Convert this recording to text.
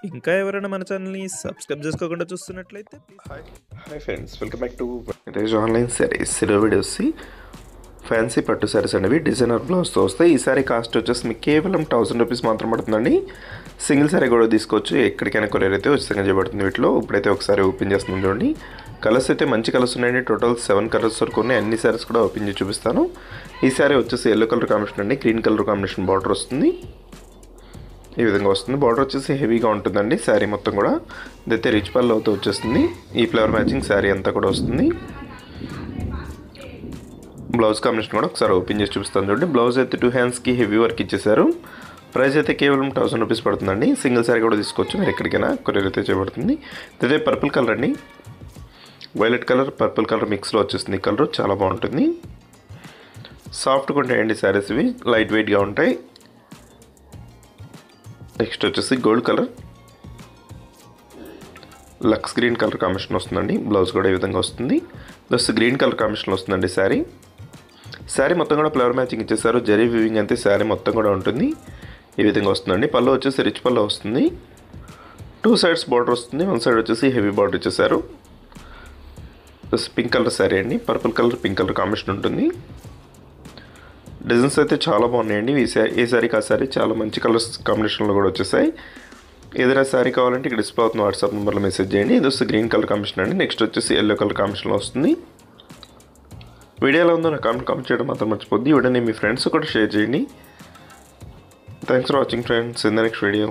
ఇంకా ఎవరైనా మన ఛానల్‌ని సబ్స్క్రైబ్ చేసుకోకుండా చూస్తున్నట్లయితే please hi friends, welcome back to ఈరోజు ఆన్లైన్ సారీస్. ఈరోజు వీడియో వచ్చి ఫ్యాన్సీ పట్టు సారీస్ అనేవి డిజైనర్ బ్లౌజ్తో వస్తాయి. ఈ సారీ కాస్ట్ వచ్చేసి మీకు కేవలం 1000 రూపీస్ మాత్రం పడుతుందండి. సింగిల్ సారీ కూడా తీసుకోవచ్చు, ఎక్కడికైనా కొరియర్ అయితే ఉచితంగా చేయబడుతుంది. వీటిలో ఇప్పుడైతే ఒకసారి ఓపెన్ చేస్తున్నాం చూడండి. కలర్స్ అయితే మంచి కలర్స్ ఉన్నాయండి. టోటల్ 7 కలర్స్ వరకు ఉన్నాయి. అన్ని సారీస్ కూడా ఓపెన్ చేసి చూపిస్తాను. ఈ సారీ వచ్చేసి ఎల్లో కలర్ కాంబినేషన్ అండి, గ్రీన్ కలర్ కాంబినేషన్ బార్డర్ వస్తుంది. ఈ విధంగా వస్తుంది. బార్డర్ వచ్చేసి హెవీగా ఉంటుందండి. శారీ మొత్తం కూడా ఇదైతే రిచ్ పళ్ళుతో వచ్చేస్తుంది. ఈ ఫ్లవర్ మ్యాచింగ్ శారీ అంతా కూడా వస్తుంది. బ్లౌజ్ కాంబినేషన్ కూడా ఒకసారి ఓపెన్ చేసి చూపిస్తాను చూడండి. బ్లౌజ్ అయితే 2 హ్యాండ్స్కి హెవీ వర్క్ ఇచ్చేసారు. ప్రైస్ అయితే కేవలం 1000 రూపీస్ పడుతుందండి. సింగిల్ శారీ కూడా తీసుకోవచ్చు, మీరు ఎక్కడికైనా కొరియర్ అయితే చేయబడుతుంది. ఇదైతే పర్పుల్ కలర్ అండి, వైలెట్ కలర్ పర్పుల్ కలర్ మిక్స్లో వచ్చేస్తుంది. కలర్ చాలా బాగుంటుంది. సాఫ్ట్గా ఉంటాయండి శారీస్, ఇవి లైట్ వెయిట్గా ఉంటాయి. నెక్స్ట్ వచ్చేసి gold colour, lux green colour combination వస్తుందండి. బ్లౌజ్ కూడా ఈ విధంగా వస్తుంది. ప్లస్ గ్రీన్ కలర్ కాంబినేషన్ వస్తుందండి. శారీ మొత్తం కూడా ఫ్లవర్ మ్యాచింగ్ ఇచ్చేసారు. జరీ వీవింగ్ అంతే శారీ మొత్తం కూడా ఉంటుంది. ఈ విధంగా వస్తుందండి. పళ్ళు వచ్చేసి రిచ్ పళ్ళు వస్తుంది. 2 సైడ్స్ బార్డర్ వస్తుంది. 1 సైడ్ వచ్చేసి హెవీ బార్డర్ ఇచ్చేసారు. ప్లస్ పింక్ కలర్ శారీ అండి, purple colour pink colour combination ఉంటుంది. డిజైన్స్ అయితే చాలా బాగున్నాయండి. ఈ శారీకి ఆ శారీ చాలా మంచి కలర్స్ కాంబినేషన్లో కూడా వచ్చేసాయి. ఏదైనా శారీ కావాలంటే ఇక్కడ డిస్ప్లే అవుతున్న వాట్సాప్ నెంబర్లో మెసేజ్ చేయండి. ఇది వస్తే గ్రీన్ కలర్ కాంబినేషన్ అండి. నెక్స్ట్ వచ్చేసి ఎల్లో కలర్ కాంబినేషన్లో వస్తుంది. వీడియో ఎలా ఉందో నాకు కామెంట్ చేయడం మాత్రం మర్చిపోద్ది. వీడియోని మీ ఫ్రెండ్స్ కూడా షేర్ చేయండి. Thanks for watching friends. In the next video.